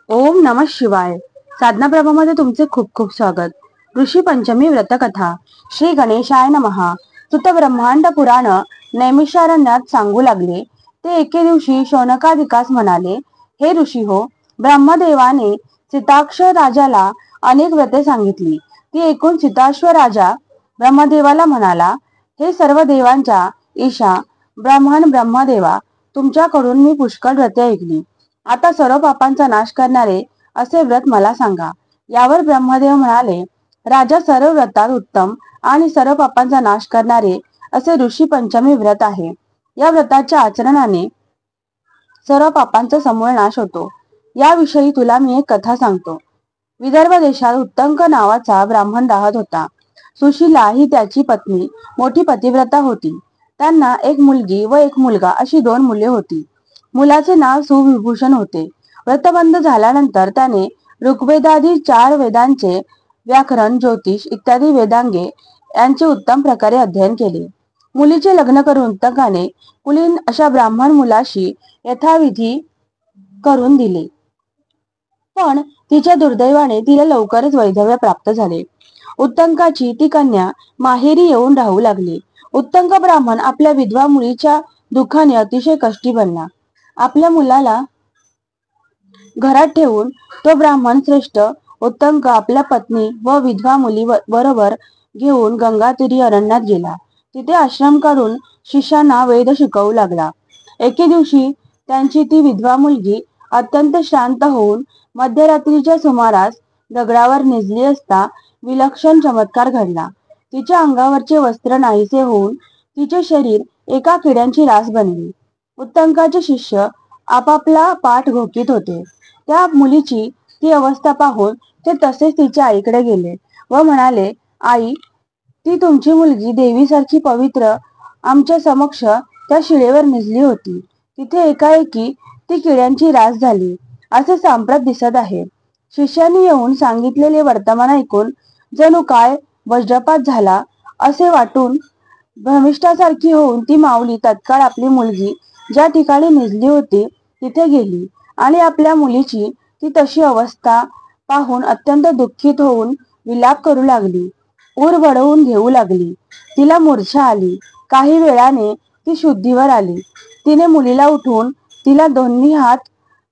ओम नमः शिवाय. साधना प्रभामध्ये तुमचे खूप खूप स्वागत. ऋषी पंचमी व्रतकथा. श्री गणेशाय नमः. सुत ब्रह्मांड पुराण नैमिषारण्यात सांगू लागले. ते एके दिवशी शौनकादिकास म्हणाले, हे ऋषी हो, ब्रह्मदेवाने सीताक्ष राजाला अनेक व्रते सांगितली. ती ऐकून सीताश्व राजा ब्रह्मदेवाला म्हणाला, हे सर्व देवांच्या ईशा ब्रह्मदेवा, तुमच्याकडून मी पुष्कळ व्रते ऐकली. आता सर्व पापांचा नाश करणारे असे व्रत मला सांगा. यावर ब्रह्मदेव म्हणाले, राजा, सर्व व्रतात उत्तम आणि सर्व पापांचा नाश करणारे असे ऋषी पंचमी व्रत आहे. या व्रताच्या आचरणाने सर्व पापांचा समूळ नाश होतो. याविषयी तुला मी एक कथा सांगतो. विदर्भ देशात उत्तंक नावाचा ब्राह्मण राहत होता. सुशीला ही त्याची पत्नी मोठी पतिव्रता होती. त्यांना एक मुलगी व एक मुलगा अशी दोन मुले होती. मुलाचे नाव सुविभूषण होते. व्रतबंध झाल्यानंतर त्याने ऋग्वेदादी 4 वेदांचे व्याकरण, ज्योतिष इत्यादी वेदांगे यांचे उत्तम प्रकारे अध्ययन केले. मुलीचे लग्न करून उत्तंकाने कुलीन अशा ब्राह्मण मुलाशी यथाविधी करून दिले. पण तिच्या दुर्दैवाने तिला लवकरच वैधव्य प्राप्त झाले. उत्तंकाची ती कन्या माहेरी येऊन राहू लागली. उत्तंक ब्राह्मण आपल्या विधवा मुलीच्या दुःखाने अतिशय कष्टी बनला. आपल्या मुलाला घरात ठेवून तो ब्राह्मण श्रेष्ठ उत्तंक आपल्या पत्नी व विधवा मुली बरोबर घेऊन गंगातीरी अरण्यात गेला. तिथे आश्रम काढून शिष्यांना वेद शिकवू लागला. एके दिवशी त्यांची ती विधवा मुलगी अत्यंत श्रांत होऊन मध्यरात्रीच्या सुमारास दगडावर निजली असता विलक्षण चमत्कार घडला. तिच्या अंगावरचे वस्त्र नाहीसे होऊन तिचे शरीर एका किड्यांची रास बनली. उत्तंकाचे शिष्य आपापला पाठ घोकीत होते. त्या मुलीची ती अवस्था पाहून ते तसेच तिच्या आईकडे गेले व म्हणाले, आई, ती तुमची मुलगी देवीसारखी पवित्र आमच्या समक्ष त्या शिळेवर निजली होती. तिथे एकाएकी ती किड्यांची रास झाली असे सांप्रत दिसत आहे. शिष्यांनी येऊन सांगितलेले वर्तमान ऐकून जणू काय वज्रपात झाला असे वाटून भ्रमिष्ठासारखी होऊन ती माऊली तत्काळ आपली मुलगी ज्या ठिकाणी निजली होती तिथे गेली आणि आपल्या मुलीची ती तशी अवस्था पाहून अत्यंत दुःखित होऊन विलाप करू लागली. ऊर बडवून घेऊ लागली. तिला मूर्छा आली. काही वेळाने ती शुद्धीवर आली. तिने मुलीला उठवून तिला दोन्ही हात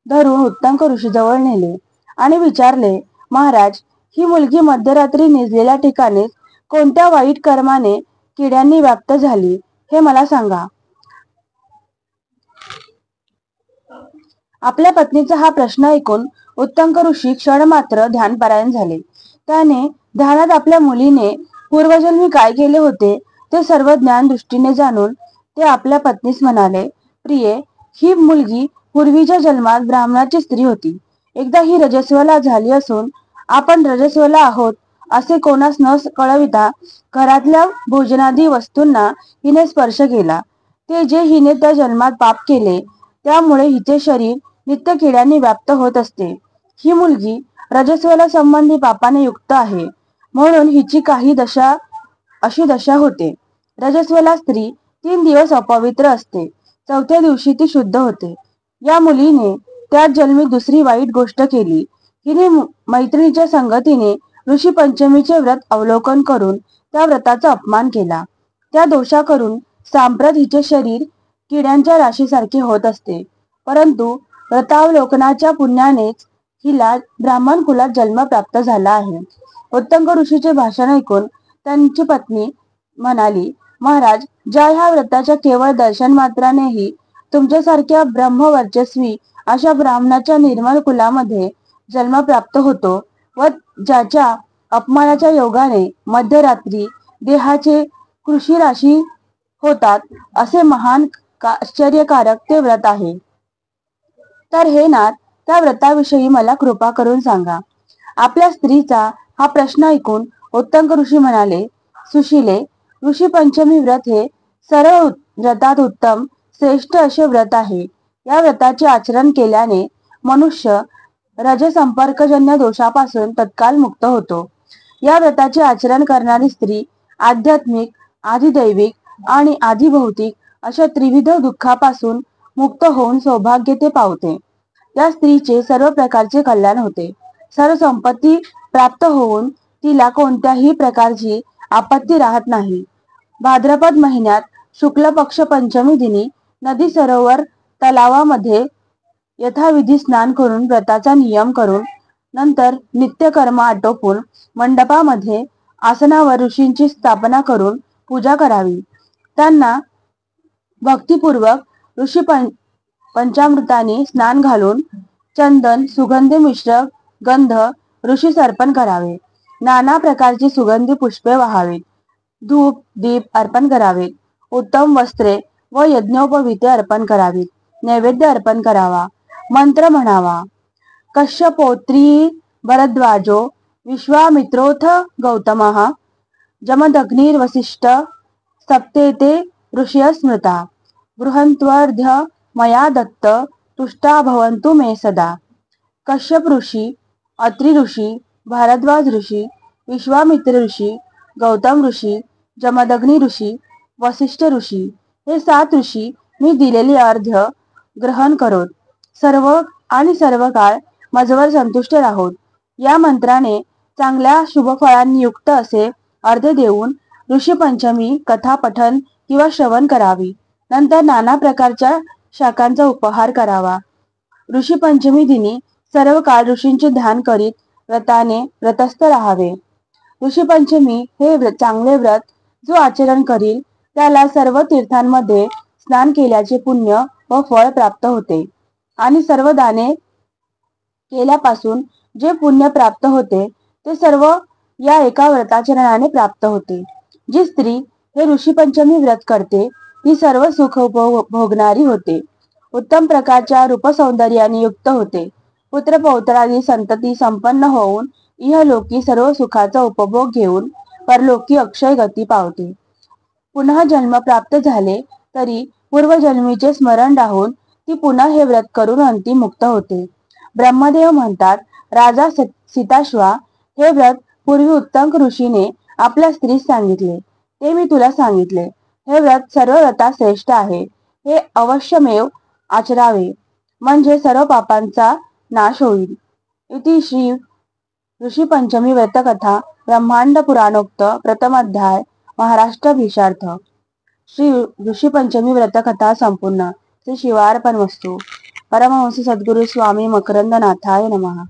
धरून उत्तंक ऋषीजवळ नेले आणि विचारले, महाराज, ही मुलगी मध्यरात्री निजलेल्या ठिकाणीच कोणत्या वाईट कर्माने किड्यांनी व्याप्त झाली हे मला सांगा. आपल्या पत्नीचा हा प्रश्न ऐकून उत्तंक ऋषी क्षण मात्र ध्यानपरायण झाले. त्याने ध्यानात आपल्या मुलीने पूर्वजन्मी काय केले होते ते सर्व ज्ञान दृष्टीने जाणून ते आपल्या पत्नीस म्हणाले, प्रिये, ही मुलगी पूर्वीच्या जन्मात ब्राह्मणाची स्त्री होती. एकदा ही रजस्वला झाली असून आपण रजस्वला आहोत असे कोणास न कळविता घरातल्या भोजनादी वस्तूंना हिने स्पर्श केला. ते जे हिने त्या जन्मात पाप केले त्यामुळे हिचे शरीर नित्य किड्यांनी व्याप्त होत असते. ही मुलगी रजस्वला संबंधी पापाने युक्त आहे म्हणून हिची काही अशी दशा होते. रजस्वला स्त्री 3 दिवस अपवित्र असते. 4थ्या दिवशी ती शुद्ध होते. या मुलीने त्याच जन्मी दुसरी वाईट गोष्ट केली. हिने मैत्रिणीच्या संगतीने ऋषी पंचमीचे व्रत अवलोकन करून त्या व्रताचा अपमान केला. त्या दोषाकरून सांप्रत हिचे शरीर किड्यांच्या राशीसारखे होत असते. परंतु व्रतावलोकनाच्या पुण्यानेच हिला ब्राह्मण कुलात जन्म प्राप्त झाला आहे. उत्तंक ऋषीचे भाषण ऐकून त्यांची पत्नी म्हणाली, महाराज, ज्या ह्या व्रताच्या केवळ दर्शन मात्रानेही तुमच्यासारख्या ब्रह्मवर्चस्वी अशा ब्राह्मणाच्या निर्मल कुलामध्ये जन्म प्राप्त होतो व ज्याच्या अपमानाच्या योगाने मध्यरात्री देहाचे कृषी राशी होतात असे महान आश्चर्यकारक ते व्रत आहे. तर हे नाथ, त्या व्रताविषयी मला कृपा करून सांगा. आपल्या स्त्रीचा हा प्रश्न ऐकून उत्तंक ऋषी म्हणाले, सुशीले, ऋषी पंचमी व्रत हे सर्व व्रतात उत्तम श्रेष्ठ असे व्रत आहे. या व्रताचे आचरण केल्याने मनुष्य रजसंपर्कजन्य दोषापासून तत्काल मुक्त होतो. या व्रताचे आचरण करणारी स्त्री आध्यात्मिक, आधिदैविक आणि आधिभौतिक अशा त्रिविध दुःखापासून मुक्त होऊन सौभाग्य ते पावते. त्या स्त्रीचे सर्व प्रकारचे कल्याण होते. सर्व संपत्ती प्राप्त होऊन तिला कोणत्याही प्रकारची आपत्ती राहत नाही. भाद्रपद महिन्यात शुक्ल पक्ष पंचमी दिनी नदी सरोवर तलावामध्ये यथाविधी स्नान करून व्रताचा नियम करून नंतर नित्यकर्म आटोपून मंडपामध्ये आसनावर ऋषींची स्थापना करून पूजा करावी. त्यांना भक्तिपूर्वक ऋषी पंचामृताने स्नान घालून चंदन सुगंधी मिश्र गंध ऋषीस अर्पण करावे. नाना प्रकारची सुगंधी पुष्पे वाहावीत. धूप दीप अर्पण करावेत. उत्तम वस्त्रे व यज्ञोपवीते अर्पण करावीत. नैवेद्य अर्पण करावा. मंत्र म्हणावा. कश्यपोत्री भरद्वाजो विश्वामित्रोऽथ गौतमः जमदग्निर्वसिष्ठ सप्तेते ऋषय स्मृता बृहन्त्वर्ध्य मया दत्त तुष्टा भवन्तु मे सदा. कश्यप ऋषी, अत्रि ऋषी, भारद्वाज ऋषी, विश्वामित्र ऋषी, गौतम ऋषी, जमदग्नी ऋषी, वसिष्ठ ऋषी हे 7 ऋषी मी दिलेले अर्ध्य ग्रहण करोत. सर्व आणि सर्व काळ माझवर संतुष्ट राहोत. या मंत्राने चांगल्या शुभफळांनी युक्त असे अर्ध्य देऊन ऋषी पंचमी कथा पठन किंवा श्रवण करावी. नंतर नाना प्रकारच्या शाखांचा उपहार करावा. ऋषी पंचमी दिनी सर्व काळ ऋषींचे ध्यान करीत व्रताने व्रतस्थ राहावे. ऋषी पंचमी हे चांगले व्रत जो आचरण करील त्याला सर्व तीर्थांमध्ये स्नान केल्याचे पुण्य व फळ प्राप्त होते आणि सर्व दाने केल्यापासून जे पुण्य प्राप्त होते ते सर्व या एका व्रताचरणाने प्राप्त होते. जी स्त्री हे ऋषी पंचमी व्रत करते ती सर्व सुख भोगणारी होते. उत्तम प्रकारच्या रूपसौंदर्याने युक्त होते. पुत्र पौत्रादी संतती संपन्न होऊन इहलोकी सर्व सुखाचा उपभोग घेऊन परलोकी अक्षय गती पावते. पुन्हा जन्म प्राप्त झाले तरी पूर्वजन्मीचे स्मरण राहून ती पुन्हा हे व्रत करून अंतिम मुक्त होते. ब्रह्मदेव म्हणतात, राजा सीताश्वा हे व्रत पूर्वी उत्तंक ऋषीने आपल्या स्त्रीस सांगितले ते मी तुला सांगितले. हे व्रत सर्व व्रतात श्रेष्ठ आहे. हे अवश्यमेव आचरावे म्हणजे सर्व पापांचा नाश होईल. इति श्री ऋषी पंचमी व्रतकथा ब्रह्मांड पुराणोक्त प्रथम अध्याय महाराष्ट्र भीषार्थ. श्री ऋषी पंचमी व्रतकथा संपूर्ण. श्री शिवार्पणमस्तु. परमहंस सद्गुरु स्वामी मकरंदनाथाय नमः.